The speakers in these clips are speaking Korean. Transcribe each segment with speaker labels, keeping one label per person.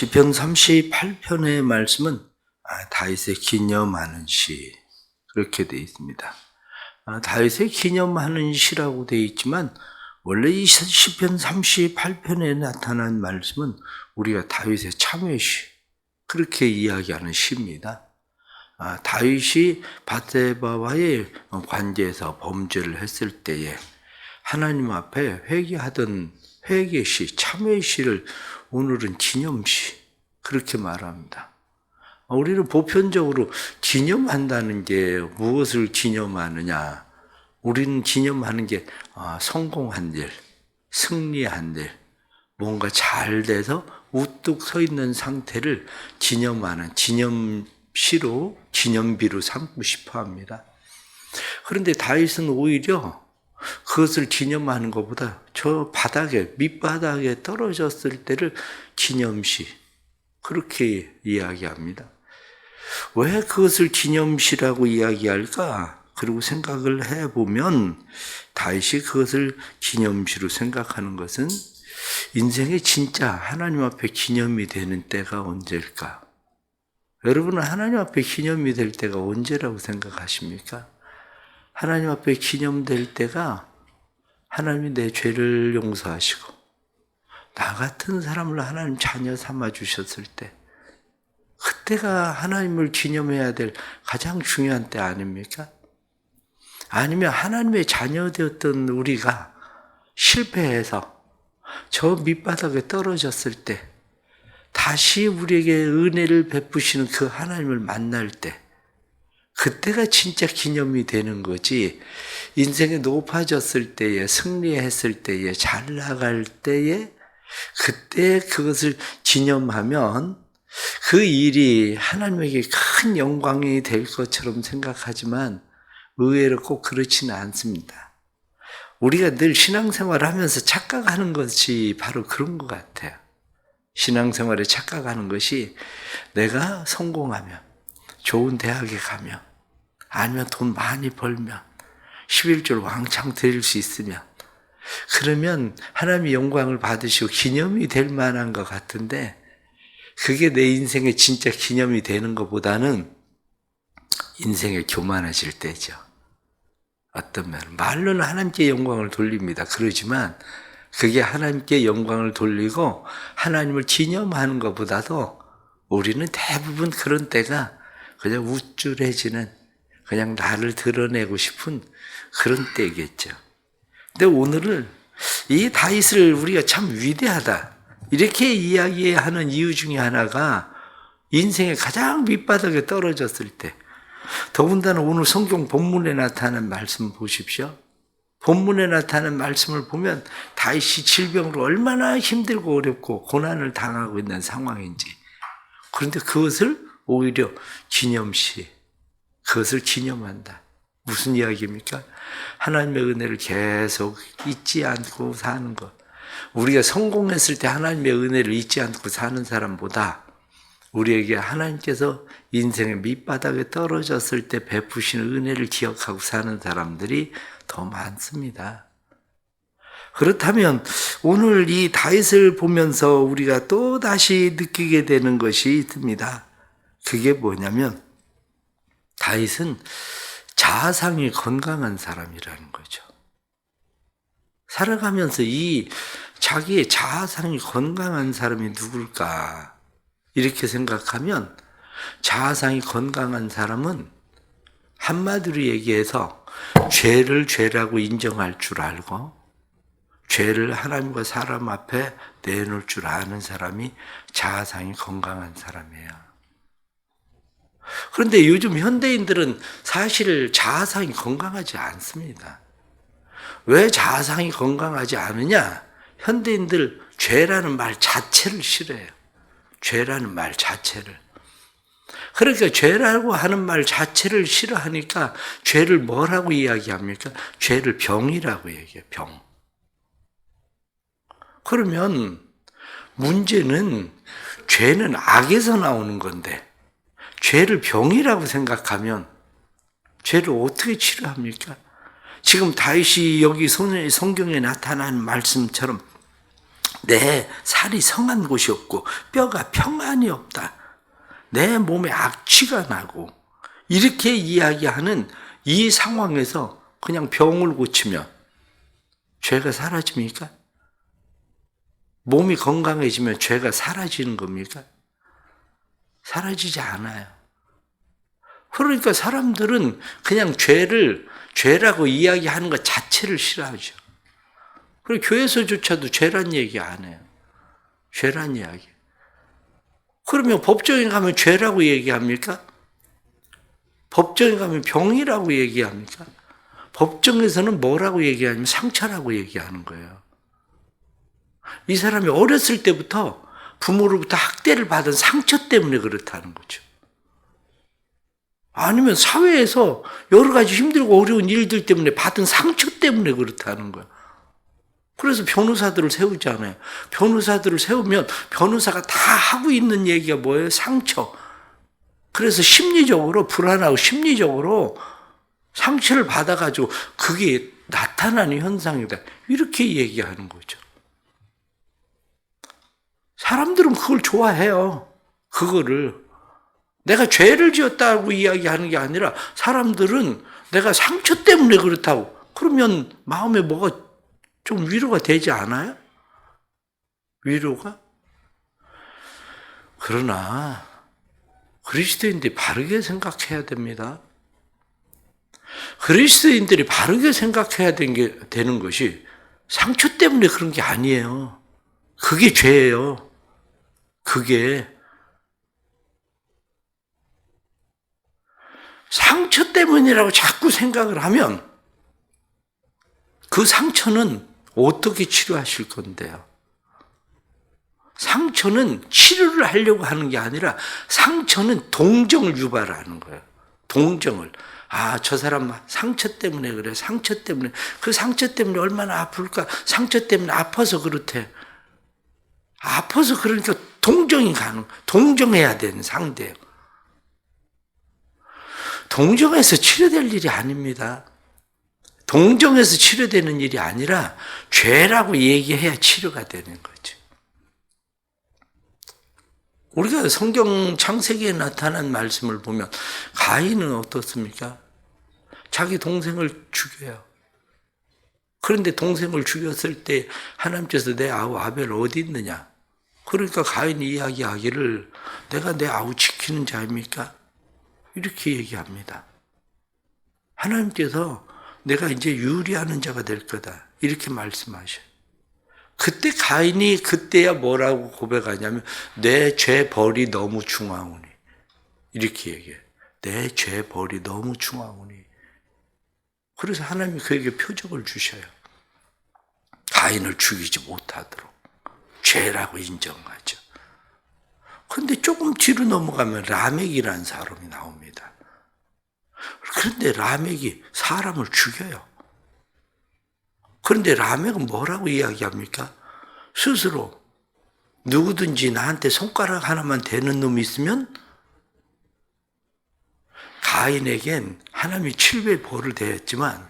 Speaker 1: 시편 38편의 말씀은 다윗의 기념하는 시 그렇게 되어 있습니다. 다윗의 기념하는 시라고 되어 있지만 원래 이 시편 38편에 나타난 말씀은 우리가 다윗의 참회 시 그렇게 이야기하는 시입니다. 다윗이 밧세바와의 관계에서 범죄를 했을 때에 하나님 앞에 회개하던 회개시, 참회시를 오늘은 기념시 그렇게 말합니다. 우리는 보편적으로 기념한다는 게 무엇을 기념하느냐? 우리는 기념하는 게 성공한 일, 승리한 일, 뭔가 잘 돼서 우뚝 서 있는 상태를 기념하는 기념시로, 기념비로 삼고 싶어 합니다. 그런데 다윗은 오히려 그것을 기념하는 것보다 저 바닥에, 밑바닥에 떨어졌을 때를 기념시, 그렇게 이야기합니다. 왜 그것을 기념시라고 이야기할까? 그리고 생각을 해보면 다윗이 그것을 기념시로 생각하는 것은 인생에 진짜 하나님 앞에 기념이 되는 때가 언제일까? 여러분은 하나님 앞에 기념이 될 때가 언제라고 생각하십니까? 하나님 앞에 기념될 때가 하나님이 내 죄를 용서하시고 나 같은 사람을 하나님 자녀 삼아 주셨을 때 그때가 하나님을 기념해야 될 가장 중요한 때 아닙니까? 아니면 하나님의 자녀 되었던 우리가 실패해서 저 밑바닥에 떨어졌을 때 다시 우리에게 은혜를 베푸시는 그 하나님을 만날 때 그때가 진짜 기념이 되는 거지. 인생에 높아졌을 때에, 승리했을 때에, 잘 나갈 때에 그때 그것을 기념하면 그 일이 하나님에게 큰 영광이 될 것처럼 생각하지만 의외로 꼭 그렇지는 않습니다. 우리가 늘 신앙생활을 하면서 착각하는 것이 바로 그런 것 같아요. 신앙생활에 착각하는 것이 내가 성공하면, 좋은 대학에 가면, 아니면 돈 많이 벌면, 11조 왕창 드릴 수 있으면, 그러면 하나님의 영광을 받으시고 기념이 될 만한 것 같은데 그게 내 인생의 진짜 기념이 되는 것보다는 인생에 교만해질 때죠. 어떤 면 말로는 하나님께 영광을 돌립니다. 그러지만 그게 하나님께 영광을 돌리고 하나님을 기념하는 것보다도 우리는 대부분 그런 때가 그냥 우쭐해지는, 그냥 나를 드러내고 싶은 그런 때겠죠. 근데 오늘은 이 다윗을 우리가 참 위대하다 이렇게 이야기하는 이유 중에 하나가 인생의 가장 밑바닥에 떨어졌을 때, 더군다나 오늘 성경 본문에 나타나는 말씀 보십시오. 본문에 나타나는 말씀을 보면 다윗이 질병으로 얼마나 힘들고 어렵고 고난을 당하고 있는 상황인지, 그런데 그것을 오히려 기념시, 그것을 기념한다. 무슨 이야기입니까? 하나님의 은혜를 계속 잊지 않고 사는 것. 우리가 성공했을 때 하나님의 은혜를 잊지 않고 사는 사람보다 우리에게 하나님께서 인생의 밑바닥에 떨어졌을 때 베푸시는 은혜를 기억하고 사는 사람들이 더 많습니다. 그렇다면 오늘 이 다윗을 보면서 우리가 또 다시 느끼게 되는 것이 있습니다. 그게 뭐냐면 다윗은 자아상이 건강한 사람이라는 거죠. 살아가면서 이 자기의 자아상이 건강한 사람이 누굴까? 이렇게 생각하면 자아상이 건강한 사람은 한마디로 얘기해서 죄를 죄라고 인정할 줄 알고 죄를 하나님과 사람 앞에 내놓을 줄 아는 사람이 자아상이 건강한 사람이에요. 그런데 요즘 현대인들은 사실 자아상이 건강하지 않습니다. 왜 자아상이 건강하지 않으냐? 현대인들 죄라는 말 자체를 싫어해요. 죄라는 말 자체를. 그러니까 죄라고 하는 말 자체를 싫어하니까 죄를 뭐라고 이야기합니까? 죄를 병이라고 얘기해요. 병. 그러면 문제는 죄는 악에서 나오는 건데 죄를 병이라고 생각하면 죄를 어떻게 치료합니까? 지금 다윗이 여기 성경에 나타난 말씀처럼 내 살이 성한 곳이 없고 뼈가 평안이 없다. 내 몸에 악취가 나고 이렇게 이야기하는 이 상황에서 그냥 병을 고치면 죄가 사라집니까? 몸이 건강해지면 죄가 사라지는 겁니까? 사라지지 않아요. 그러니까 사람들은 그냥 죄라고 이야기하는 것 자체를 싫어하죠. 그리고 교회에서조차도 죄란 얘기 안 해요. 죄란 이야기. 그러면 법정에 가면 죄라고 얘기합니까? 법정에 가면 병이라고 얘기합니까? 법정에서는 뭐라고 얘기하냐면 상처라고 얘기하는 거예요. 이 사람이 어렸을 때부터 부모로부터 학대를 받은 상처 때문에 그렇다는 거죠. 아니면 사회에서 여러 가지 힘들고 어려운 일들 때문에 받은 상처 때문에 그렇다는 거예요. 그래서 변호사들을 세우잖아요. 변호사들을 세우면 변호사가 다 하고 있는 얘기가 뭐예요? 상처. 그래서 심리적으로 불안하고 심리적으로 상처를 받아가지고 그게 나타나는 현상이다. 이렇게 얘기하는 거죠. 사람들은 그걸 좋아해요. 그거를. 내가 죄를 지었다고 이야기하는 게 아니라 사람들은 내가 상처 때문에 그렇다고. 그러면 마음에 뭐가 좀 위로가 되지 않아요? 위로가? 그러나 그리스도인들이 바르게 생각해야 됩니다. 그리스도인들이 바르게 생각해야 되는 것이 상처 때문에 그런 게 아니에요. 그게 죄예요. 그게 상처 때문이라고 자꾸 생각을 하면 그 상처는 어떻게 치료하실 건데요? 상처는 치료를 하려고 하는 게 아니라 상처는 동정을 유발하는 거예요. 동정을. 아, 저 사람 상처 때문에 그래. 상처 때문에. 그 상처 때문에 얼마나 아플까? 상처 때문에 아파서 그렇대. 아파서 그러니까 동정이 동정해야 되는 상대예요. 동정해서 치료될 일이 아닙니다. 동정해서 치료되는 일이 아니라 죄라고 얘기해야 치료가 되는 거죠. 우리가 성경 창세기에 나타난 말씀을 보면 가인은 어떻습니까? 자기 동생을 죽여요. 그런데 동생을 죽였을 때 하나님께서 내 아우 아벨 어디 있느냐? 그러니까 가인이 이야기하기를 내가 내 아우 지키는 자입니까? 이렇게 얘기합니다. 하나님께서 내가 이제 유리하는 자가 될 거다. 이렇게 말씀하셔요. 그때 가인이 그때야 뭐라고 고백하냐면 내 죄 벌이 너무 중하오니. 이렇게 얘기해요. 내 죄 벌이 너무 중하오니. 그래서 하나님이 그에게 표적을 주셔요. 가인을 죽이지 못하도록. 죄라고 인정하죠. 그런데 조금 뒤로 넘어가면 라멕이라는 사람이 나옵니다. 그런데 라멕이 사람을 죽여요. 그런데 라멕은 뭐라고 이야기합니까? 스스로 누구든지 나한테 손가락 하나만 대는 놈이 있으면 가인에겐 하나님이 7배 벌을 대했지만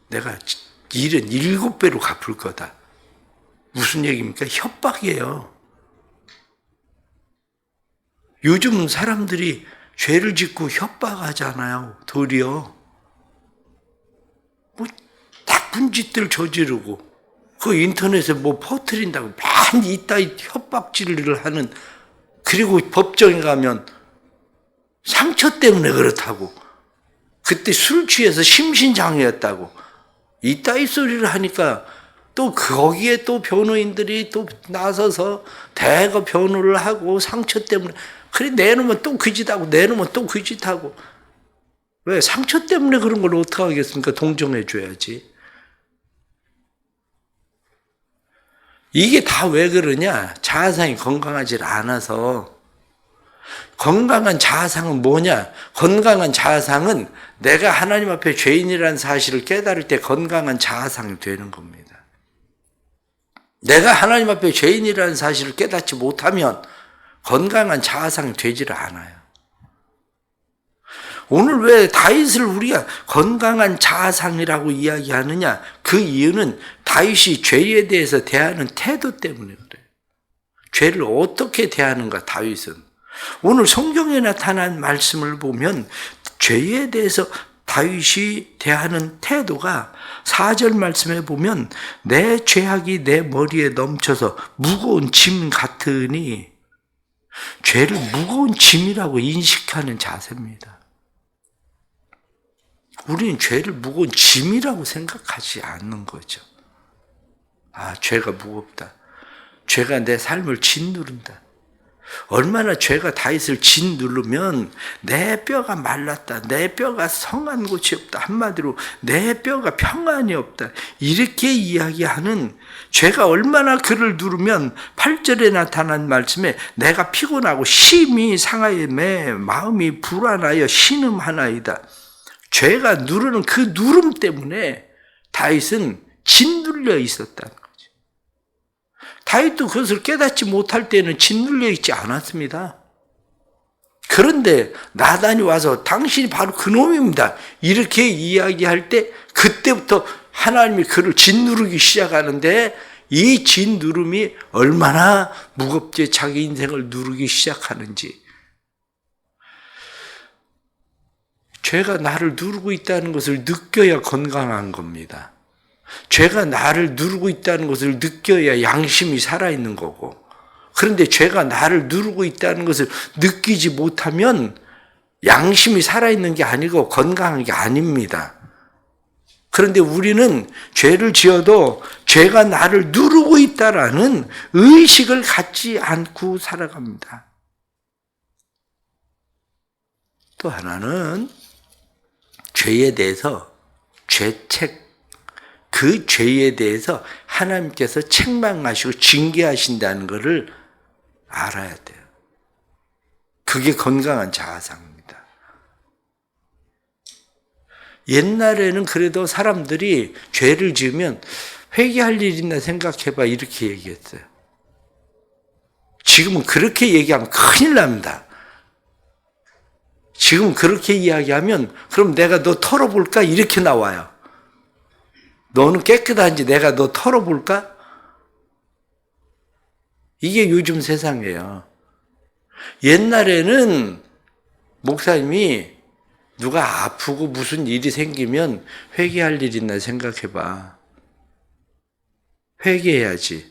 Speaker 1: 내가 77배로 갚을 거다. 무슨 얘기입니까? 협박이에요. 요즘 사람들이 죄를 짓고 협박하잖아요. 도리어. 뭐 나쁜 짓들 저지르고 그 인터넷에 뭐 퍼뜨린다고 많이 이따위 협박질을 하는, 그리고 법정에 가면 상처 때문에 그렇다고, 그때 술 취해서 심신장애였다고 이따위 소리를 하니까 또 거기에 또 변호인들이 또 나서서 대거 변호를 하고 상처 때문에, 그래 내놓으면 또 그 짓하고 내놓으면 또 그 짓하고. 왜? 상처 때문에 그런 걸 어떻게 하겠습니까? 동정해 줘야지. 이게 다 왜 그러냐? 자아상이 건강하지 않아서. 건강한 자아상은 뭐냐? 건강한 자아상은 내가 하나님 앞에 죄인이라는 사실을 깨달을 때 건강한 자아상이 되는 겁니다. 내가 하나님 앞에 죄인이라는 사실을 깨닫지 못하면 건강한 자아상이 되지를 않아요. 오늘 왜 다윗을 우리가 건강한 자아상이라고 이야기하느냐? 그 이유는 다윗이 죄에 대해서 대하는 태도 때문에 그래요. 죄를 어떻게 대하는가 다윗은. 오늘 성경에 나타난 말씀을 보면 죄에 대해서 다윗이 대하는 태도가 4절 말씀에 보면 내 죄악이 내 머리에 넘쳐서 무거운 짐 같으니, 죄를 무거운 짐이라고 인식하는 자세입니다. 우리는 죄를 무거운 짐이라고 생각하지 않는 거죠. 아, 죄가 무겁다. 죄가 내 삶을 짓누른다. 얼마나 죄가 다윗을 짓누르면 내 뼈가 말랐다. 내 뼈가 성한 곳이 없다. 한마디로 내 뼈가 평안이 없다. 이렇게 이야기하는, 죄가 얼마나 그를 누르면 8절에 나타난 말씀에 내가 피곤하고 심히 상하여 내 마음이 불안하여 신음하나이다. 죄가 누르는 그 누름 때문에 다윗은 짓눌려 있었다는 거죠. 다윗도 그것을 깨닫지 못할 때는 짓눌려 있지 않았습니다. 그런데 나단이 와서 당신이 바로 그놈입니다, 이렇게 이야기할 때 그때부터 하나님이 그를 짓누르기 시작하는데, 이 짓누름이 얼마나 무겁게 자기 인생을 누르기 시작하는지. 죄가 나를 누르고 있다는 것을 느껴야 건강한 겁니다. 죄가 나를 누르고 있다는 것을 느껴야 양심이 살아있는 거고, 그런데 죄가 나를 누르고 있다는 것을 느끼지 못하면 양심이 살아있는 게 아니고 건강한 게 아닙니다. 그런데 우리는 죄를 지어도 죄가 나를 누르고 있다라는 의식을 갖지 않고 살아갑니다. 또 하나는 죄에 대해서 죄책, 그 죄에 대해서 하나님께서 책망하시고 징계하신다는 것을 알아야 돼요. 그게 건강한 자아상입니다. 옛날에는 그래도 사람들이 죄를 지으면 회개할 일 있나 생각해봐, 이렇게 얘기했어요. 지금은 그렇게 얘기하면 큰일 납니다. 지금 그렇게 이야기하면 그럼 내가 너 털어볼까? 이렇게 나와요. 너는 깨끗한지 내가 너 털어볼까? 이게 요즘 세상이에요. 옛날에는 목사님이 누가 아프고 무슨 일이 생기면 회개할 일 있나 생각해봐. 회개해야지.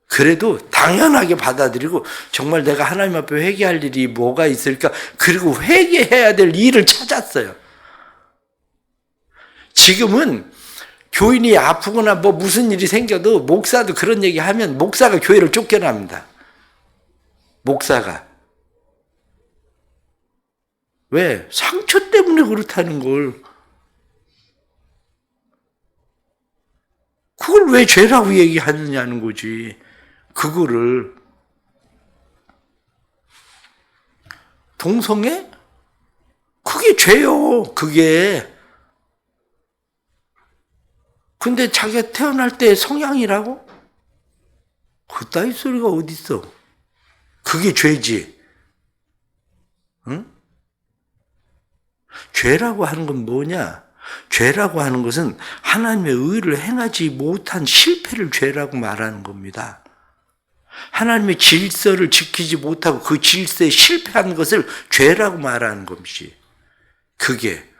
Speaker 1: 그래도 당연하게 받아들이고, 정말 내가 하나님 앞에 회개할 일이 뭐가 있을까? 그리고 회개해야 될 일을 찾았어요. 지금은 교인이 아프거나 뭐 무슨 일이 생겨도 목사도 그런 얘기 하면 목사가 교회를 쫓겨납니다. 목사가. 왜? 상처 때문에 그렇다는 걸. 그걸 왜 죄라고 얘기하느냐는 거지. 그거를. 동성애? 그게 죄요, 그게. 근데 자기가 태어날 때 성향이라고? 그따위 소리가 어딨어. 그게 죄지. 응? 죄라고 하는 건 뭐냐? 죄라고 하는 것은 하나님의 의를 행하지 못한 실패를 죄라고 말하는 겁니다. 하나님의 질서를 지키지 못하고 그 질서에 실패한 것을 죄라고 말하는 것이지. 그게.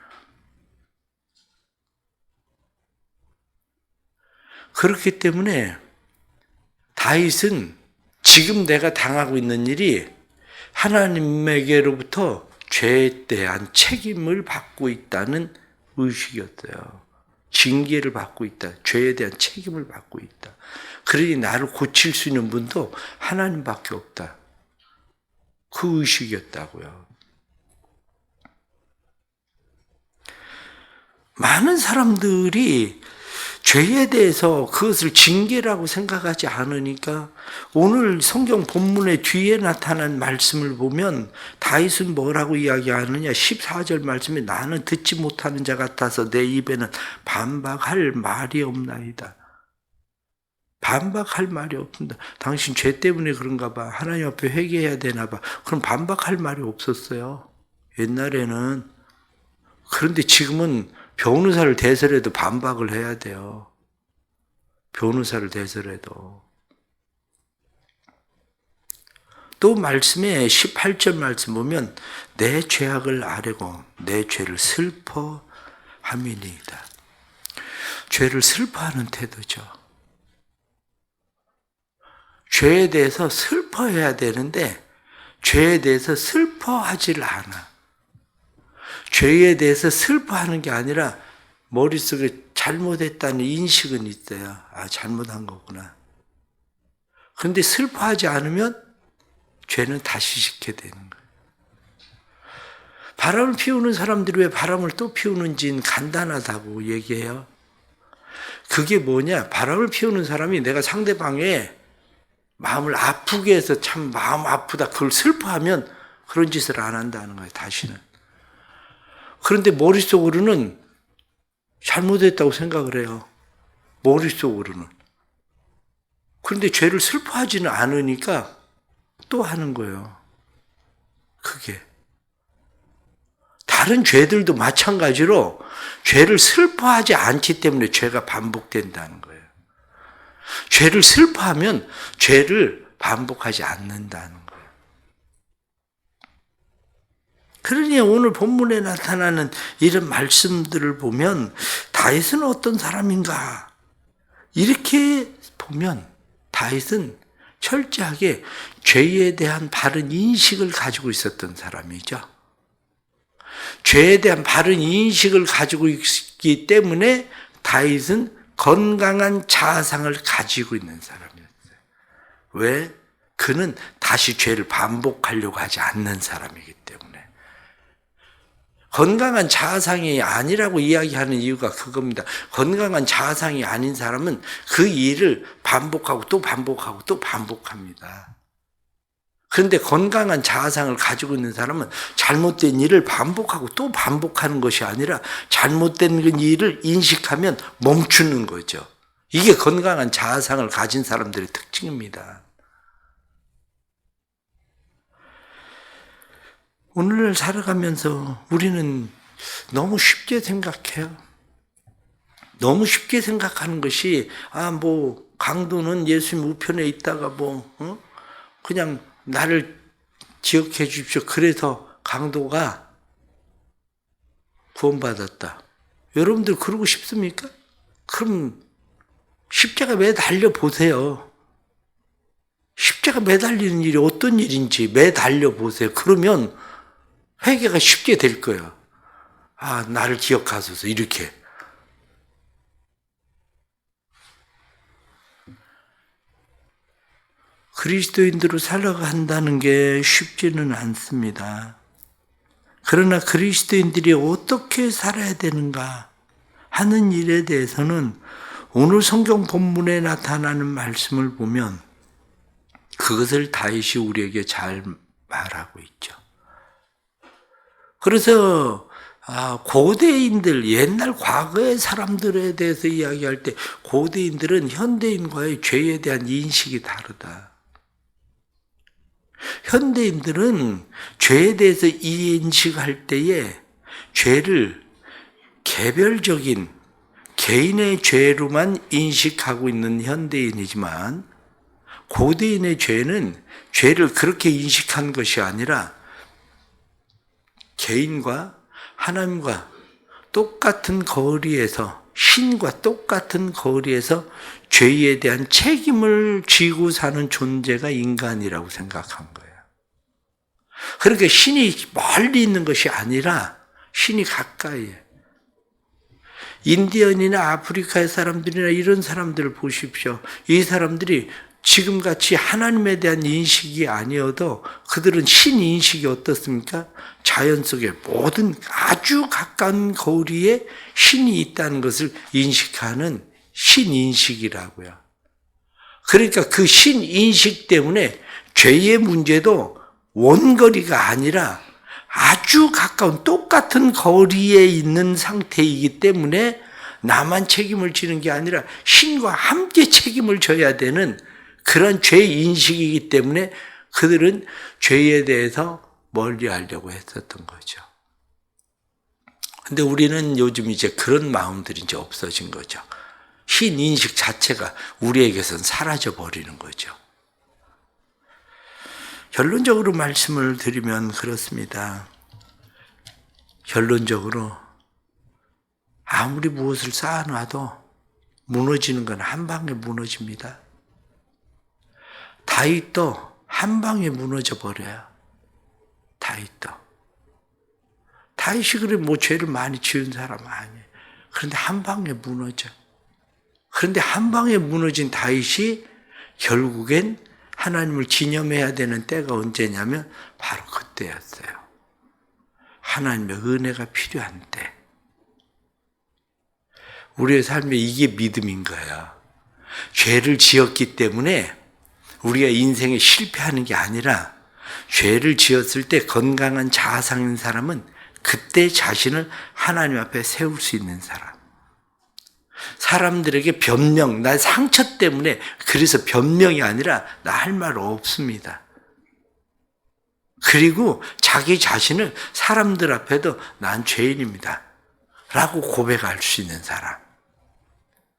Speaker 1: 그렇기 때문에 다윗은 지금 내가 당하고 있는 일이 하나님에게로부터 죄에 대한 책임을 받고 있다는 의식이었어요. 징계를 받고 있다. 죄에 대한 책임을 받고 있다. 그러니 나를 고칠 수 있는 분도 하나님밖에 없다. 그 의식이었다고요. 많은 사람들이 죄에 대해서 그것을 징계라고 생각하지 않으니까 오늘 성경 본문의 뒤에 나타난 말씀을 보면 다윗은 뭐라고 이야기하느냐. 14절 말씀에 나는 듣지 못하는 자 같아서 내 입에는 반박할 말이 없나이다. 반박할 말이 없습니다. 당신 죄 때문에 그런가 봐. 하나님 앞에 회개해야 되나 봐. 그럼 반박할 말이 없었어요. 옛날에는. 그런데 지금은 변호사를 대설해도 반박을 해야 돼요. 변호사를 대설해도. 또 말씀에 18절 말씀 보면 내 죄악을 아뢰고 내 죄를 슬퍼함이니이다. 죄를 슬퍼하는 태도죠. 죄에 대해서 슬퍼해야 되는데 죄에 대해서 슬퍼하지를 않아. 죄에 대해서 슬퍼하는 게 아니라 머릿속에 잘못했다는 인식은 있어요. 아, 잘못한 거구나. 그런데 슬퍼하지 않으면 죄는 다시 짓게 되는 거예요. 바람을 피우는 사람들이 왜 바람을 또 피우는지는 간단하다고 얘기해요. 그게 뭐냐? 바람을 피우는 사람이 내가 상대방의 마음을 아프게 해서 참 마음 아프다 그걸 슬퍼하면 그런 짓을 안 한다는 거예요. 다시는. 그런데 머릿속으로는 잘못했다고 생각을 해요. 머릿속으로는. 그런데 죄를 슬퍼하지는 않으니까 또 하는 거예요. 그게. 다른 죄들도 마찬가지로 죄를 슬퍼하지 않기 때문에 죄가 반복된다는 거예요. 죄를 슬퍼하면 죄를 반복하지 않는다는 거예요. 그러니 오늘 본문에 나타나는 이런 말씀들을 보면 다윗은 어떤 사람인가? 이렇게 보면 다윗은 철저하게 죄에 대한 바른 인식을 가지고 있었던 사람이죠. 죄에 대한 바른 인식을 가지고 있기 때문에 다윗은 건강한 자아상을 가지고 있는 사람이었어요. 왜? 그는 다시 죄를 반복하려고 하지 않는 사람이기 때문에. 건강한 자아상이 아니라고 이야기하는 이유가 그겁니다. 건강한 자아상이 아닌 사람은 그 일을 반복하고 또 반복하고 또 반복합니다. 그런데 건강한 자아상을 가지고 있는 사람은 잘못된 일을 반복하고 또 반복하는 것이 아니라 잘못된 일을 인식하면 멈추는 거죠. 이게 건강한 자아상을 가진 사람들의 특징입니다. 오늘을 살아가면서 우리는 너무 쉽게 생각해요. 너무 쉽게 생각하는 것이 강도는 예수님 우편에 있다가 그냥 나를 기억해 주십시오. 그래서 강도가 구원받았다. 여러분들 그러고 싶습니까? 그럼 십자가 매달려 보세요. 십자가 매달리는 일이 어떤 일인지 매달려 보세요. 그러면 회개가 쉽게 될 거예요. 아, 나를 기억하소서 이렇게. 그리스도인들로 살아간다는 게 쉽지는 않습니다. 그러나 그리스도인들이 어떻게 살아야 되는가 하는 일에 대해서는 오늘 성경 본문에 나타나는 말씀을 보면 그것을 다윗이 우리에게 잘 말하고 있죠. 그래서 고대인들, 옛날 과거의 사람들에 대해서 이야기할 때 고대인들은 현대인과의 죄에 대한 인식이 다르다. 현대인들은 죄에 대해서 인식할 때에 죄를 개별적인 개인의 죄로만 인식하고 있는 현대인이지만 고대인의 죄는 죄를 그렇게 인식한 것이 아니라 개인과 하나님과 똑같은 거리에서 신과 똑같은 거리에서 죄에 대한 책임을 지고 사는 존재가 인간이라고 생각한 거예요. 그러니까 신이 멀리 있는 것이 아니라 신이 가까이에. 인디언이나 아프리카의 사람들이나 이런 사람들을 보십시오. 이 사람들이 지금같이 하나님에 대한 인식이 아니어도 그들은 신 인식이 어떻습니까? 자연 속에 모든 아주 가까운 거리에 신이 있다는 것을 인식하는 신인식이라고요. 그러니까 그 신인식 때문에 죄의 문제도 원거리가 아니라 아주 가까운 똑같은 거리에 있는 상태이기 때문에 나만 책임을 지는 게 아니라 신과 함께 책임을 져야 되는 그런 죄인식이기 때문에 그들은 죄에 대해서 멀리하려고 했었던 거죠. 근데 우리는 요즘 이제 그런 마음들이 이제 없어진 거죠. 신인식 자체가 우리에게선 사라져 버리는 거죠. 결론적으로 말씀을 드리면 그렇습니다. 결론적으로 아무리 무엇을 쌓아놔도 무너지는 건 한 방에 무너집니다. 다윗도 한 방에 무너져 버려요. 다윗도. 다윗이 그래 뭐 죄를 많이 지은 사람 아니에요. 그런데 한 방에 무너져. 그런데 한 방에 무너진 다윗이 결국엔 하나님을 기념해야 되는 때가 언제냐면 바로 그때였어요. 하나님의 은혜가 필요한 때. 우리의 삶에 이게 믿음인 거예요. 죄를 지었기 때문에 우리가 인생에 실패하는 게 아니라 죄를 지었을 때 건강한 자아상인 사람은 그때 자신을 하나님 앞에 세울 수 있는 사람. 사람들에게 변명, 나 상처 때문에 그래서 변명이 아니라 나 할 말 없습니다. 그리고 자기 자신을 사람들 앞에도 난 죄인입니다 라고 고백할 수 있는 사람.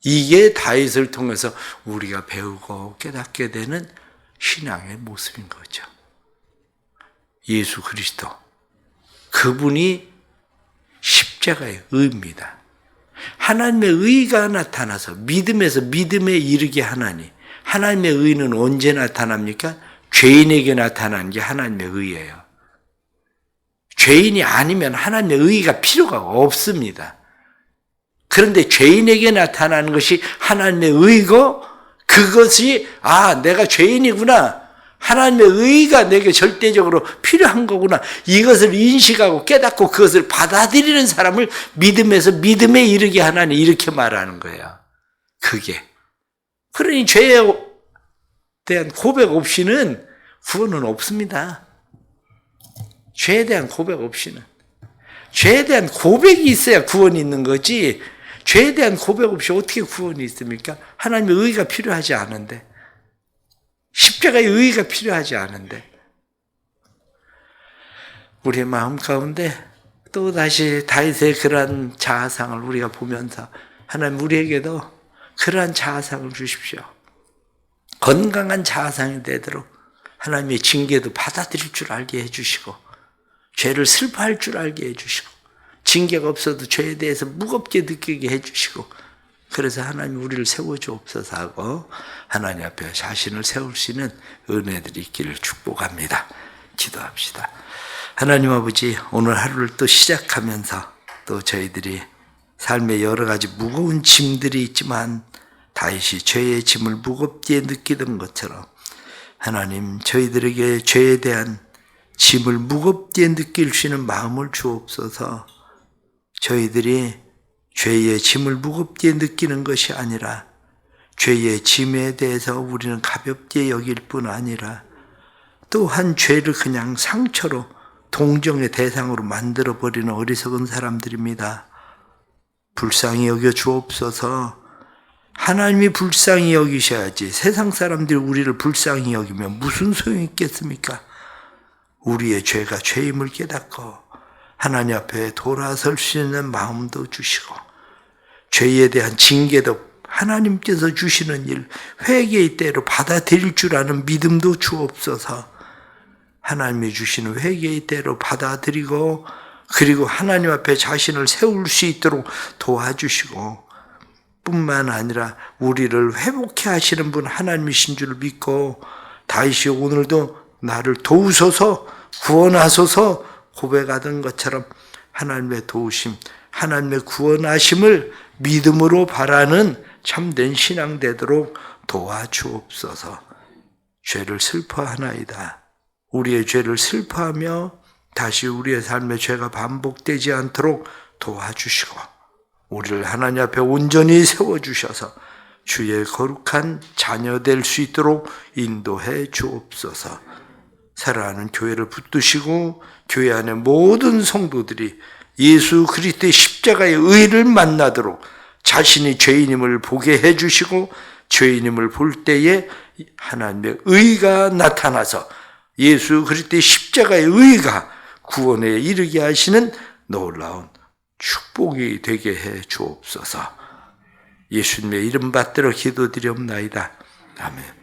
Speaker 1: 이게 다윗을 통해서 우리가 배우고 깨닫게 되는 신앙의 모습인 거죠. 예수 그리스도. 그분이 십자가의 의입니다. 하나님의 의가 나타나서 믿음에서 믿음에 이르게 하나니, 하나님의 의는 언제 나타납니까? 죄인에게 나타나는 게 하나님의 의예요. 죄인이 아니면 하나님의 의가 필요가 없습니다. 그런데 죄인에게 나타나는 것이 하나님의 의고, 그것이 내가 죄인이구나, 하나님의 의가 내게 절대적으로 필요한 거구나, 이것을 인식하고 깨닫고 그것을 받아들이는 사람을 믿음에서 믿음에 이르게 하나니, 이렇게 말하는 거예요. 그게. 그러니 죄에 대한 고백 없이는 구원은 없습니다. 죄에 대한 고백 없이는. 죄에 대한 고백이 있어야 구원이 있는 거지, 죄에 대한 고백 없이 어떻게 구원이 있습니까? 하나님의 의가 필요하지 않은데, 십자가의 의가 필요하지 않은데, 우리의 마음 가운데 또다시 다윗의 그러한 자아상을 우리가 보면서 하나님 우리에게도 그러한 자아상을 주십시오. 건강한 자아상이 되도록 하나님의 징계도 받아들일 줄 알게 해주시고, 죄를 슬퍼할 줄 알게 해주시고, 징계가 없어도 죄에 대해서 무겁게 느끼게 해주시고, 그래서 하나님 우리를 세워주옵소서 하고 하나님 앞에 자신을 세울 수 있는 은혜들이 있기를 축복합니다. 기도합시다. 하나님 아버지, 오늘 하루를 또 시작하면서 또 저희들이 삶에 여러 가지 무거운 짐들이 있지만 다윗이 죄의 짐을 무겁게 느끼던 것처럼 하나님 저희들에게 죄에 대한 짐을 무겁게 느낄 수 있는 마음을 주옵소서. 저희들이 죄의 짐을 무겁게 느끼는 것이 아니라 죄의 짐에 대해서 우리는 가볍게 여길 뿐 아니라 또한 죄를 그냥 상처로 동정의 대상으로 만들어버리는 어리석은 사람들입니다. 불쌍히 여겨 주옵소서. 하나님이 불쌍히 여기셔야지 세상 사람들이 우리를 불쌍히 여기면 무슨 소용이 있겠습니까? 우리의 죄가 죄임을 깨닫고 하나님 앞에 돌아설 수 있는 마음도 주시고, 죄에 대한 징계도 하나님께서 주시는 일, 회개의 때로 받아들일 줄 아는 믿음도 주옵소서. 하나님이 주시는 회개의 때로 받아들이고, 그리고 하나님 앞에 자신을 세울 수 있도록 도와주시고, 뿐만 아니라 우리를 회복해 하시는 분 하나님이신 줄 믿고, 다윗이 오늘도 나를 도우소서, 구원하소서 고백하던 것처럼 하나님의 도우심, 하나님의 구원하심을 믿음으로 바라는 참된 신앙 되도록 도와주옵소서. 죄를 슬퍼하나이다. 우리의 죄를 슬퍼하며 다시 우리의 삶의 죄가 반복되지 않도록 도와주시고, 우리를 하나님 앞에 온전히 세워주셔서 주의 거룩한 자녀 될 수 있도록 인도해 주옵소서. 사랑하는 교회를 붙드시고 교회 안에 모든 성도들이 예수 그리스도의 십자가의 의를 만나도록 자신이 죄인임을 보게 해주시고, 죄인임을 볼 때에 하나님의 의가 나타나서 예수 그리스도의 십자가의 의가 구원에 이르게 하시는 놀라운 축복이 되게 해 주옵소서. 예수님의 이름 받들어 기도드리옵나이다. 아멘.